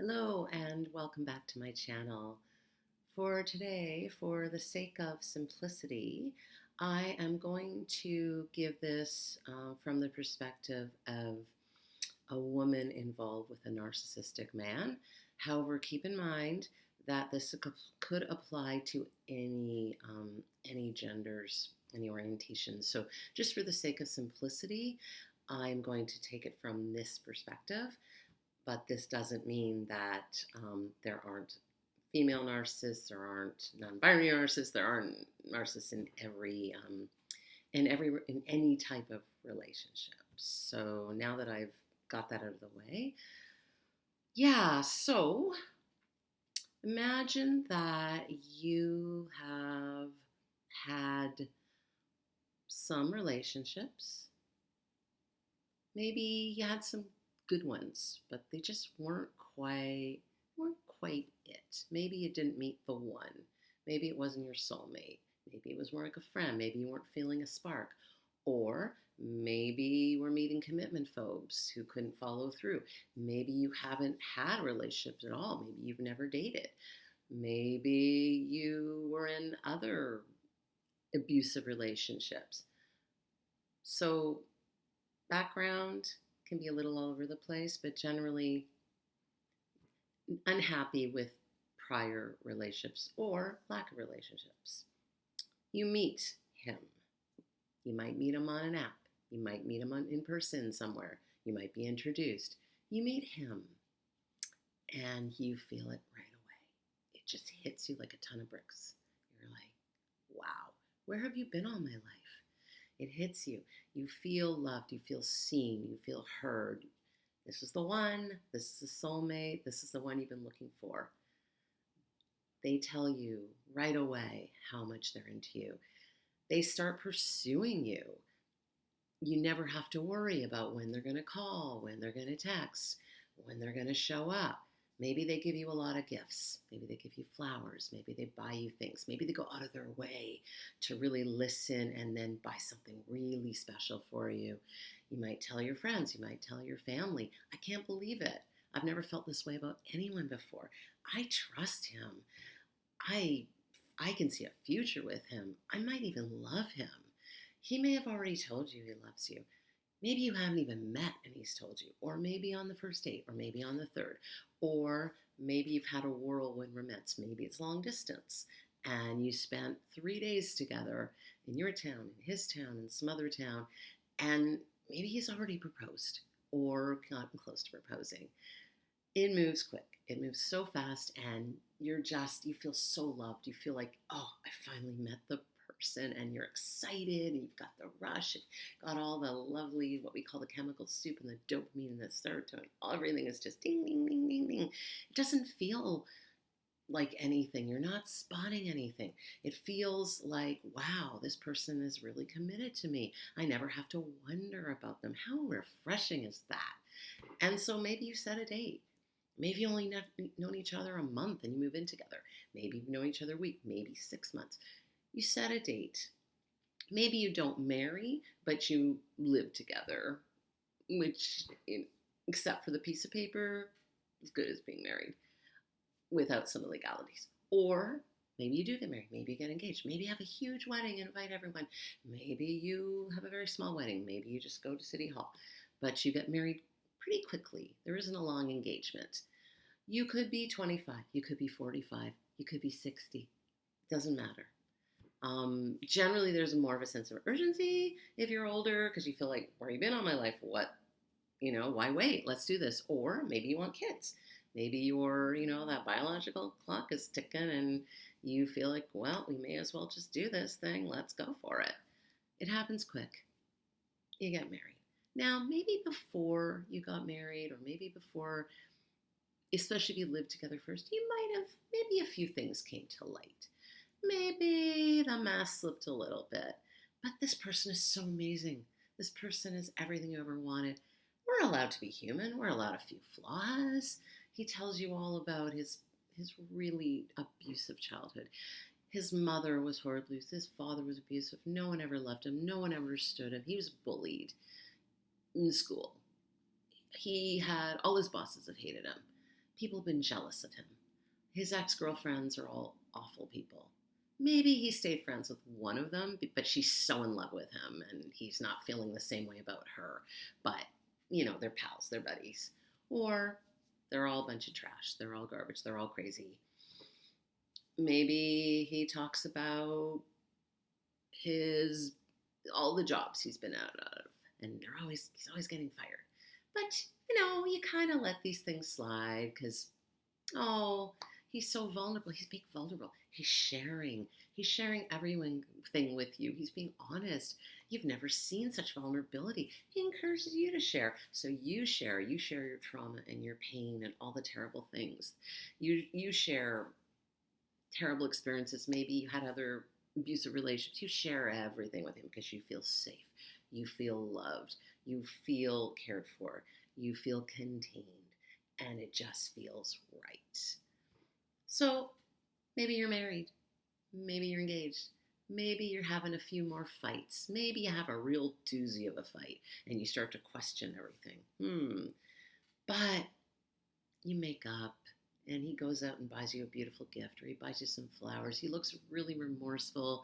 Hello and welcome back to my channel. For today, for the sake of simplicity, I am going to give this from the perspective of a woman involved with a narcissistic man. However, keep in mind that this could apply to any genders, any orientations. So just for the sake of simplicity, I'm going to take it from this perspective. But this doesn't mean that there aren't female narcissists, there aren't non-binary narcissists, there aren't narcissists in in any type of relationship. So now that I've got that out of the way, yeah. So imagine that you have had some relationships. Maybe you had some good ones, but they just weren't quite it. Maybe you didn't meet the one. Maybe it wasn't your soulmate. Maybe it was more like a friend. Maybe you weren't feeling a spark. Or maybe you were meeting commitment phobes who couldn't follow through. Maybe you haven't had relationships at all. Maybe you've never dated. Maybe you were in other abusive relationships. So, background can be a little all over the place, but generally unhappy with prior relationships or lack of relationships. You meet him. You might meet him on an app. You might meet him in person somewhere. You might be introduced. You meet him and you feel it right away. It just hits you like a ton of bricks. You're like, wow, where have you been all my life? It hits you. You feel loved. You feel seen. You feel heard. This is the one. This is the soulmate. This is the one you've been looking for. They tell you right away how much they're into you. They start pursuing you. You never have to worry about when they're going to call, when they're going to text, when they're going to show up. Maybe they give you a lot of gifts. Maybe they give you flowers. Maybe they buy you things. Maybe they go out of their way to really listen and then buy something really special for you. You might tell your friends. You might tell your family. I can't believe it. I've never felt this way about anyone before. I trust him. I can see a future with him. I might even love him. He may have already told you he loves you. Maybe you haven't even met and he's told you, or maybe on the first date, or maybe on the third, or maybe you've had a whirlwind romance. Maybe it's long distance and you spent 3 days together in your town, in his town, in some other town, and maybe he's already proposed or gotten close to proposing. It moves quick. It moves so fast and you feel so loved. You feel like, oh, I finally met the person, and you're excited and you've got the rush, and got all the lovely, what we call the chemical soup and the dopamine and the serotonin. Everything is just ding, ding, ding, ding, ding. It doesn't feel like anything. You're not spotting anything. It feels like, wow, this person is really committed to me. I never have to wonder about them. How refreshing is that? And so maybe you set a date. Maybe you only known each other a month and you move in together. Maybe you've known each other a week, maybe 6 months. You set a date. Maybe you don't marry, but you live together, which, except for the piece of paper, as good as being married without some illegalities. Or maybe you do get married. Maybe you get engaged. Maybe you have a huge wedding and invite everyone. Maybe you have a very small wedding. Maybe you just go to City Hall. But you get married pretty quickly. There isn't a long engagement. You could be 25. You could be 45. You could be 60. It doesn't matter. Generally, there's more of a sense of urgency if you're older because you feel like, where have you been all my life? What, why wait? Let's do this. Or maybe you want kids. Maybe that biological clock is ticking and you feel like, well, we may as well just do this thing. Let's go for it. It happens quick. You get married. Now, maybe before you got married, or maybe before, especially if you lived together first, maybe a few things came to light. Maybe the mask slipped a little bit, but this person is so amazing. This person is everything you ever wanted. We're allowed to be human. We're allowed a few flaws. He tells you all about his really abusive childhood. His mother was horribly abusive. His father was abusive. No one ever loved him. No one ever understood him. He was bullied in school. He had, all his bosses have hated him. people have been jealous of him. His ex-girlfriends are all awful people. Maybe he stayed friends with one of them, but she's so in love with him and he's not feeling the same way about her. But, they're pals, they're buddies. Or they're all a bunch of trash. They're all garbage. They're all crazy. Maybe he talks about all the jobs he's been out of, and he's always getting fired. But, you kind of let these things slide because, he's so vulnerable. He's being vulnerable. He's sharing. He's sharing everything with you. He's being honest. You've never seen such vulnerability. He encourages you to share. So you share. You share your trauma and your pain and all the terrible things. You share terrible experiences. Maybe you had other abusive relationships. You share everything with him because you feel safe. You feel loved. You feel cared for. You feel contained. And it just feels right. So maybe you're married. Maybe you're engaged. Maybe you're having a few more fights. Maybe you have a real doozy of a fight and you start to question everything. But you make up and he goes out and buys you a beautiful gift or he buys you some flowers. He looks really remorseful.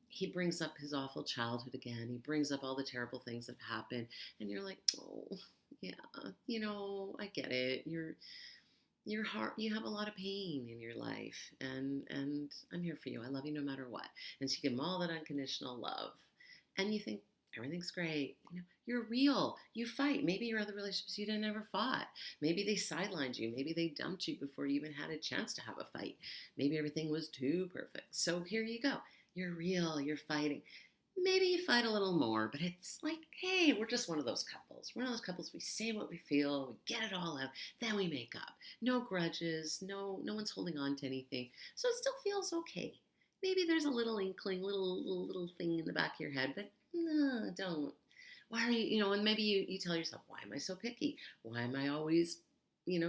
He brings up his awful childhood again. He brings up all the terrible things that happened. And you're like, oh, yeah, I get it. Your heart, you have a lot of pain in your life, and I'm here for you. I love you no matter what. And so you give him all that unconditional love, and you think everything's great. You're real. You fight. Maybe your other relationships you didn't ever fought. Maybe they sidelined you. Maybe they dumped you before you even had a chance to have a fight. Maybe everything was too perfect. So here you go. You're real. You're fighting. Maybe you fight a little more, but it's like, hey, we're just one of those couples. We're one of those couples, we say what we feel, we get it all out, then we make up. No grudges, no one's holding on to anything. So it still feels okay. Maybe there's a little inkling, little thing in the back of your head, but no, don't. Why are you, and maybe you tell yourself, why am I so picky? Why am I always,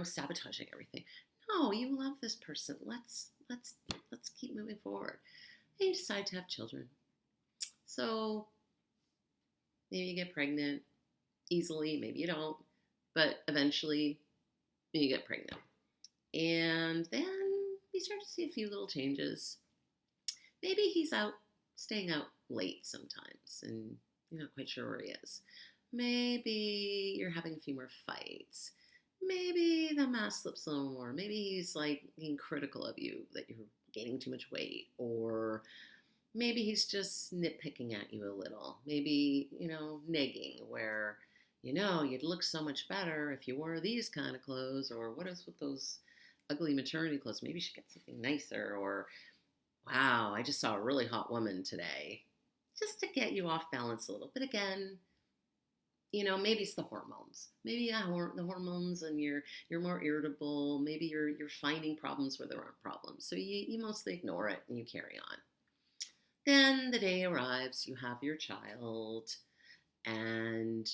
sabotaging everything? No, you love this person. Let's keep moving forward. And you decide to have children. So maybe you get pregnant easily, maybe you don't, but eventually you get pregnant. And then you start to see a few little changes. Maybe he's staying out late sometimes and you're not quite sure where he is. Maybe you're having a few more fights. Maybe the mask slips a little more. Maybe he's being critical of you that you're gaining too much weight, or maybe he's just nitpicking at you a little. Maybe, negging where, you'd look so much better if you wore these kind of clothes, or what is with those ugly maternity clothes? Maybe you should get something nicer, or, wow, I just saw a really hot woman today. Just to get you off balance a little. But again, maybe it's the hormones. Maybe the hormones and you're more irritable. Maybe you're finding problems where there aren't problems. So you mostly ignore it and you carry on. Then the day arrives, you have your child, and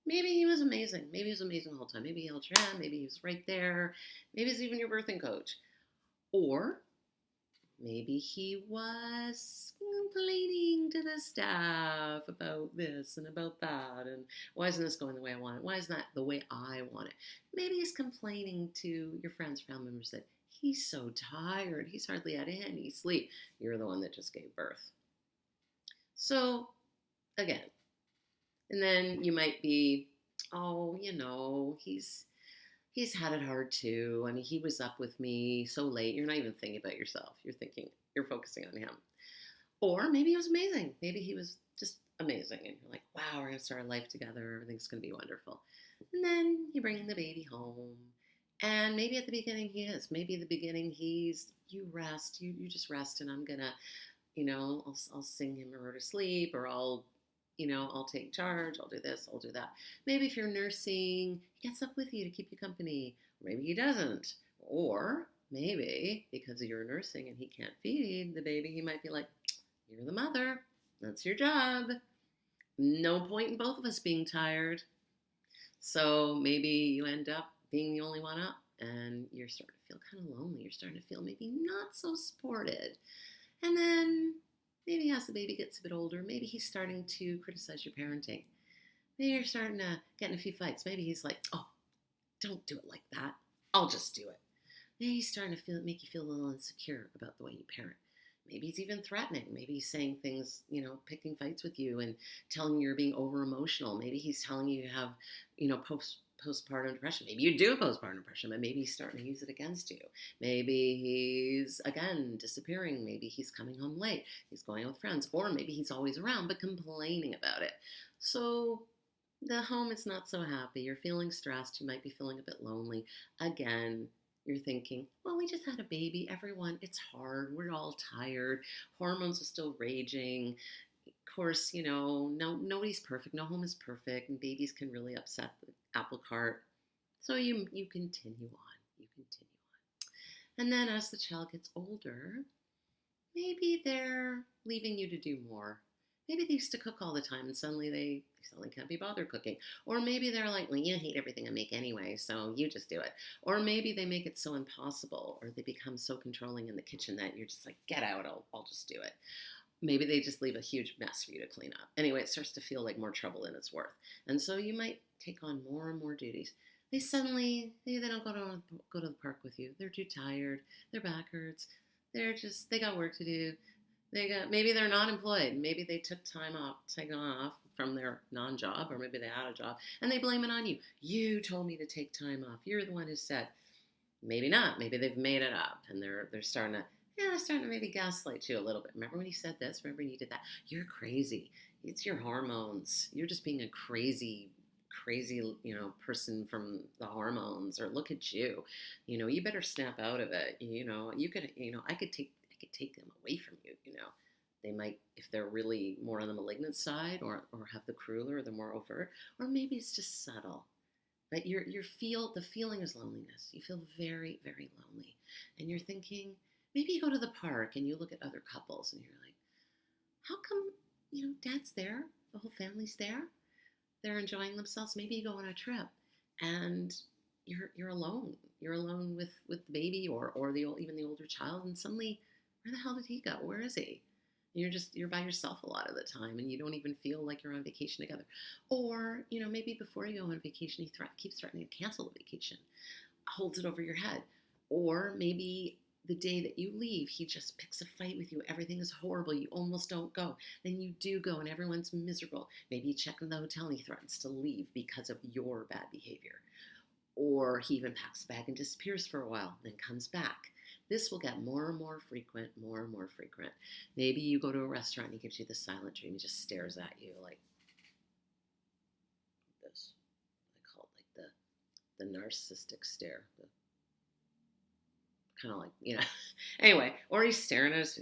maybe he was amazing. Maybe he was amazing the whole time. Maybe he held your hand. Maybe he was right there. Maybe he's even your birthing coach. Or maybe he was complaining to the staff about this and about that, and why isn't this going the way I want it? Why isn't that the way I want it? Maybe he's complaining to your friends, family members that he's so tired. He's hardly had any sleep. You're the one that just gave birth. So, again, and then you might be, he's had it hard too. I mean, he was up with me so late. You're not even thinking about yourself. You're focusing on him. Or maybe he was amazing. Maybe he was just amazing. And you're like, wow, we're going to start our life together. Everything's going to be wonderful. And then you bring the baby home. And maybe at the beginning he is. Maybe at the beginning you rest. You just rest, and I'm going to, I'll sing him or her to sleep, or I'll take charge. I'll do this. I'll do that. Maybe if you're nursing, he gets up with you to keep you company. Or maybe he doesn't. Or maybe because you're nursing and he can't feed the baby, he might be like, you're the mother. That's your job. No point in both of us being tired. So maybe you end up being the only one up, and you're starting to feel kind of lonely. You're starting to feel maybe not so supported. And then maybe as the baby gets a bit older, maybe he's starting to criticize your parenting. Maybe you're starting to get in a few fights. Maybe he's like, oh, don't do it like that. I'll just do it. Maybe he's starting to make you feel a little insecure about the way you parent. Maybe he's even threatening. Maybe he's saying things, picking fights with you and telling you you're being over emotional. Maybe he's telling you have, postpartum depression. Maybe you do have postpartum depression, but maybe he's starting to use it against you. Maybe he's, again, disappearing. Maybe he's coming home late. He's going out with friends. Or maybe he's always around, but complaining about it. So the home is not so happy. You're feeling stressed. You might be feeling a bit lonely. Again, you're thinking, well, we just had a baby. Everyone, it's hard. We're all tired. Hormones are still raging. Of course, nobody's perfect. No home is perfect. And babies can really upset the apple cart. So you continue on. You continue on. And then as the child gets older, maybe they're leaving you to do more. Maybe they used to cook all the time and suddenly they can't be bothered cooking. Or maybe they're like, well, you hate everything I make anyway, so you just do it. Or maybe they make it so impossible, or they become so controlling in the kitchen that you're just like, get out, I'll just do it. Maybe they just leave a huge mess for you to clean up. Anyway, it starts to feel like more trouble than it's worth. And so you might take on more and more duties. They don't go to the park with you. They're too tired. Their back hurts. They got work to do. Maybe they're not employed. Maybe they took time off from their non-job, or maybe they had a job, and they blame it on you. You told me to take time off. You're the one who said. Maybe not. Maybe they've made it up, and they're starting to maybe gaslight you a little bit. Remember when you said this? Remember when you did that? You're crazy. It's your hormones. You're just being a crazy, person from the hormones. Or look at you. You better snap out of it. I could take them away from you. They might, if they're really more on the malignant side, or have the crueler, or the more overt, or maybe it's just subtle. But the feeling is loneliness. You feel very, very lonely, and you're thinking, maybe you go to the park and you look at other couples and you're like, how come, dad's there, the whole family's there, they're enjoying themselves. Maybe you go on a trip and you're alone. You're alone with the baby or even the older child, and suddenly, where the hell did he go? Where is he? You're by yourself a lot of the time, and you don't even feel like you're on vacation together. Or, maybe before you go on vacation, he keeps threatening to cancel the vacation, holds it over your head. Or maybe the day that you leave, he just picks a fight with you. Everything is horrible. You almost don't go. Then you do go, and everyone's miserable. Maybe you check in the hotel, and he threatens to leave because of your bad behavior. Or he even packs a bag and disappears for a while, then comes back. This will get more and more frequent, more and more frequent. Maybe you go to a restaurant and he gives you the silent dream. He just stares at you like this. I call it like the narcissistic stare. Kind of like, Anyway, or he's staring at his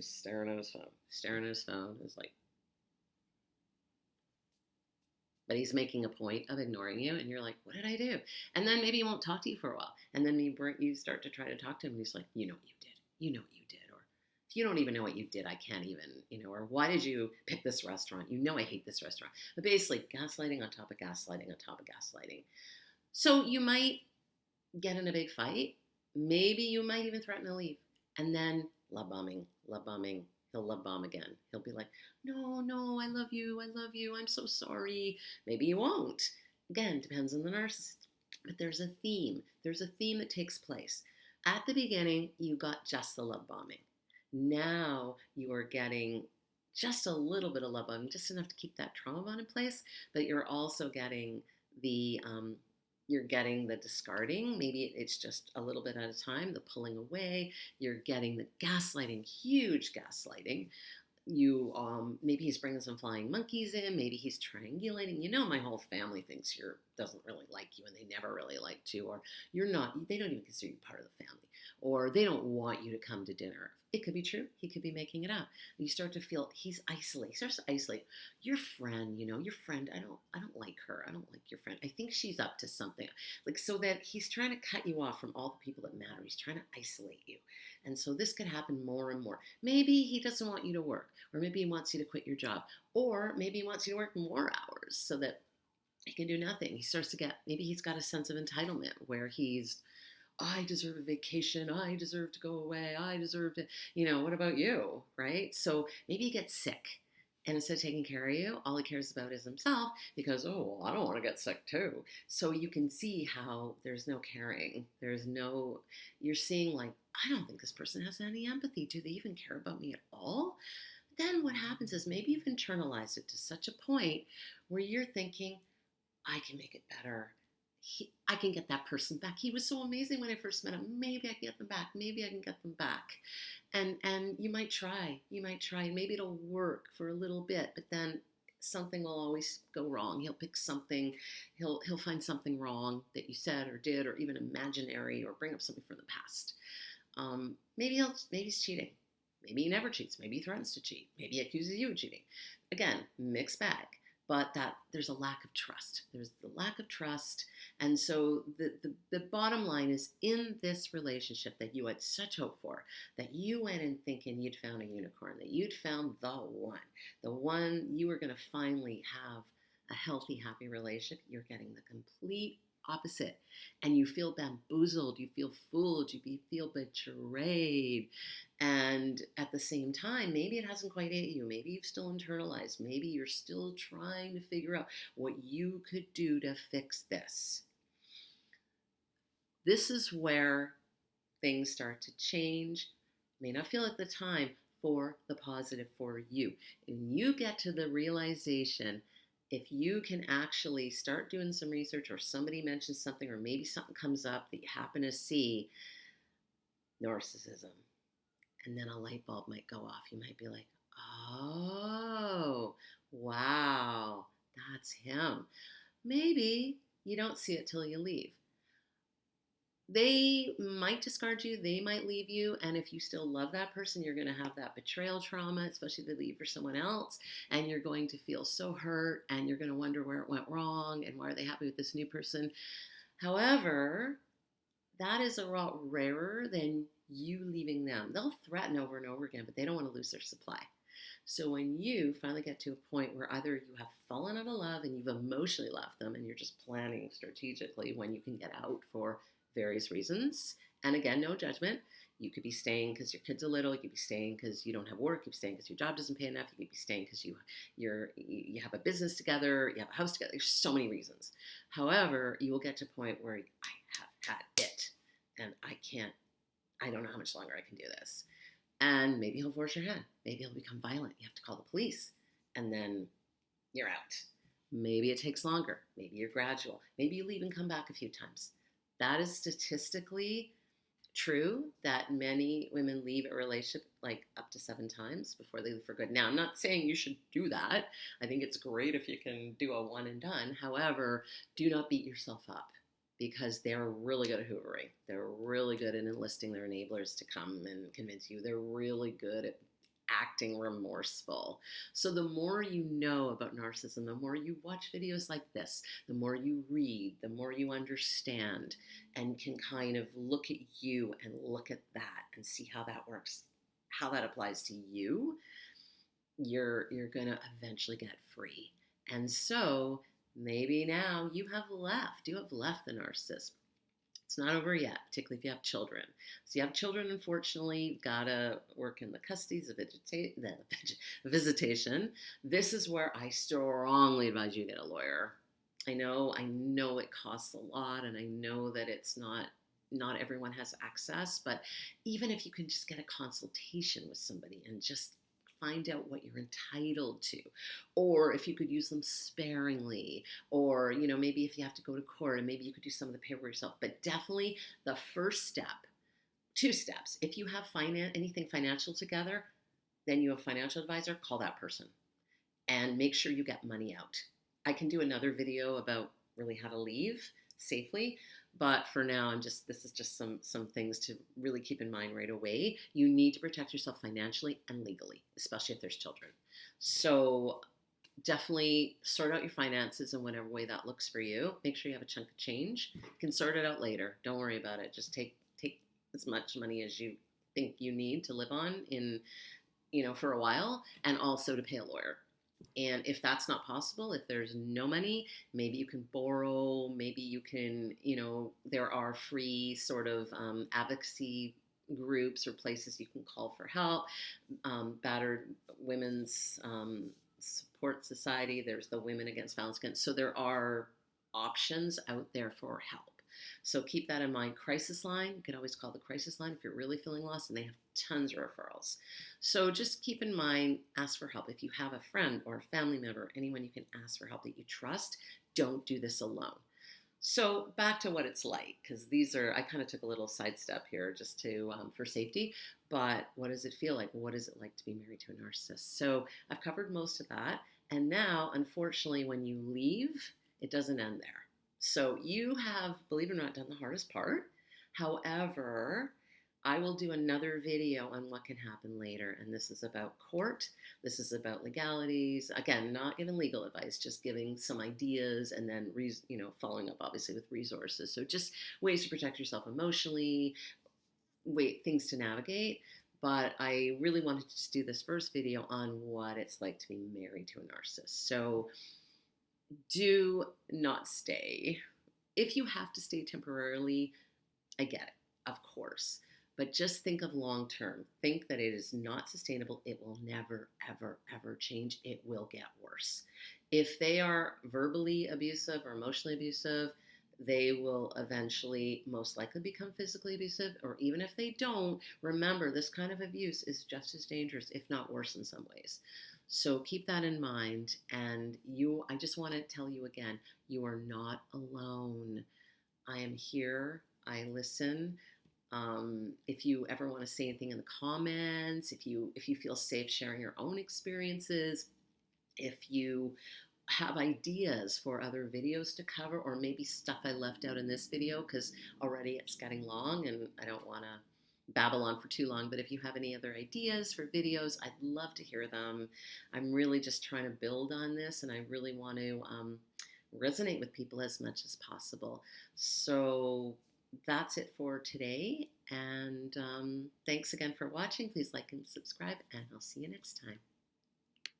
phone. It's like, but he's making a point of ignoring you, and you're like, what did I do? And then maybe he won't talk to you for a while. And then you start to try to talk to him, and he's like, you know what you did. You know what you did. Or if you don't even know what you did, I can't even, or why did you pick this restaurant? I hate this restaurant. But basically, gaslighting on top of gaslighting on top of gaslighting. So you might get in a big fight. Maybe you might even threaten to leave. And then love bombing. He'll love bomb again. He'll be like, no, I love you, I'm so sorry. Maybe he won't. Again, depends on the narcissist. But there's a theme. There's a theme that takes place. At the beginning, you got just the love bombing. Now you are getting just a little bit of love bombing, just enough to keep that trauma bond in place, but you're also getting the discarding. Maybe it's just a little bit at a time, the pulling away. You're getting the gaslighting, huge gaslighting. Maybe he's bringing some flying monkeys in. Maybe he's triangulating. My whole family thinks doesn't really like you, and they never really liked you, or you're not. They don't even consider you part of the family, or they don't want you to come to dinner. It could be true. He could be making it up. You start to feel he's isolating. He starts to isolate your friend. Your friend. I don't like her. I don't like your friend. I think she's up to something. So that he's trying to cut you off from all the people that matter. He's trying to isolate you. And so this could happen more and more. Maybe he doesn't want you to work, or maybe he wants you to quit your job, or maybe he wants you to work more hours so that he can do nothing. He starts to maybe he's got a sense of entitlement where I deserve a vacation. I deserve to go away. I deserve to, what about you, right? So maybe he gets sick. And instead of taking care of you, all he cares about is himself because, oh, well, I don't want to get sick too. So you can see how there's no caring. You're seeing like, I don't think this person has any empathy. Do they even care about me at all? Then what happens is maybe you've internalized it to such a point where you're thinking, I can make it better. I can get that person back. He was so amazing when I first met him. Maybe I can get them back. Maybe I can get them back. And you might try. And maybe it'll work for a little bit, but then something will always go wrong. He'll pick something. He'll find something wrong that you said or did, or even imaginary, or bring up something from the past. Maybe he's cheating. Maybe he never cheats. Maybe he threatens to cheat. Maybe he accuses you of cheating. Again, mixed bag. But that there's a lack of trust. There's the lack of trust. And so the bottom line is, in this relationship that you had such hope for, that you went in thinking you'd found a unicorn, that you'd found the one you were going to finally have a healthy, happy relationship, you're getting the complete opposite. And you feel bamboozled, you feel fooled, you feel betrayed. And at the same time, maybe it hasn't quite hit you. Maybe you've still internalized. Maybe you're still trying to figure out what you could do to fix this. This is where things start to change. May not feel at the time, for the positive for you. And you get to the realization, if you can actually start doing some research, or somebody mentions something, or maybe something comes up that you happen to see, narcissism, and then a light bulb might go off. You might be like, oh, wow, that's him. Maybe you don't see it till you leave. They might discard you, they might leave you, and if you still love that person, you're going to have that betrayal trauma, especially if they leave for someone else, and you're going to feel so hurt, and you're going to wonder where it went wrong, and why are they happy with this new person. However, that is a lot rarer than you leaving them. They'll threaten over and over again, but they don't want to lose their supply. So when you finally get to a point where either you have fallen out of love and you've emotionally left them, and you're just planning strategically when you can get out for various reasons. And again, no judgment. You could be staying because your kids are little. You could be staying because you don't have work. You could be staying because your job doesn't pay enough. You could be staying because you have a business together. You have a house together. There's so many reasons. However, you will get to a point where I have had it, and I don't know how much longer I can do this. And maybe he'll force your hand. Maybe he'll become violent. You have to call the police, and then you're out. Maybe it takes longer. Maybe you're gradual. Maybe you leave and come back a few times. That is statistically true, that many women leave a relationship like up to 7 times before they leave for good. Now, I'm not saying you should do that. I think it's great if you can do a one and done. However, do not beat yourself up, because they're really good at hoovering. They're really good at enlisting their enablers to come and convince you. They're really good at acting remorseful. So the more you know about narcissism, the more you watch videos like this, the more you read, the more you understand, and can kind of look at you and look at that and see how that works, how that applies to you, you're going to eventually get free. And so maybe now you have left the narcissist. It's not over yet, particularly if you have children. So you have children, unfortunately, you've got to work in the custodies, the visitation. This is where I strongly advise you get a lawyer. I know it costs a lot, and I know that it's not everyone has access, but even if you can just get a consultation with somebody and just find out what you're entitled to, or if you could use them sparingly, or maybe if you have to go to court, and maybe you could do some of the paperwork yourself. But definitely the first step, 2 steps. If you have anything financial together, then you have a financial advisor. Call that person and make sure you get money out. I can do another video about really how to leave safely. But for now, this is just some things to really keep in mind right away. You need to protect yourself financially and legally, especially if there's children. So definitely sort out your finances in whatever way that looks for you. Make sure you have a chunk of change. You can sort it out later. Don't worry about it. Just take as much money as you think you need to live on for a while, and also to pay a lawyer. And if that's not possible, if there's no money, maybe you can borrow, maybe you can, there are free sort of advocacy groups or places you can call for help. Battered women's Support Society, there's the Women Against Violence Against. So there are options out there for help. So keep that in mind. Crisis line, you can always call the crisis line if you're really feeling lost, and they have tons of referrals. So just keep in mind, ask for help. If you have a friend or a family member, anyone you can ask for help that you trust, don't do this alone. So back to what it's like, because I kind of took a little sidestep here just to, for safety, but what does it feel like? What is it like to be married to a narcissist? So I've covered most of that. And now, unfortunately, when you leave, it doesn't end there. So you have, believe it or not, done the hardest part. However, I will do another video on what can happen later. And this is about court. This is about legalities. Again, not giving legal advice, just giving some ideas and then, following up obviously with resources. So just ways to protect yourself emotionally, things to navigate. But I really wanted to just do this first video on what it's like to be married to a narcissist. So do not stay. If you have to stay temporarily, I get it, of course. But just think of long term. Think that it is not sustainable. It will never, ever, ever change. It will get worse. If they are verbally abusive or emotionally abusive, they will eventually most likely become physically abusive. Or even if they don't, remember this kind of abuse is just as dangerous, if not worse in some ways. So keep that in mind. And I just want to tell you again, you are not alone. I am here. I listen. If you ever want to say anything in the comments, if you feel safe sharing your own experiences, if you have ideas for other videos to cover, or maybe stuff I left out in this video, because already it's getting long and I don't want to babble on for too long, but if you have any other ideas for videos, I'd love to hear them. I'm really just trying to build on this, and I really want to resonate with people as much as possible. So that's it for today, and thanks again for watching. Please like and subscribe, and I'll see you next time.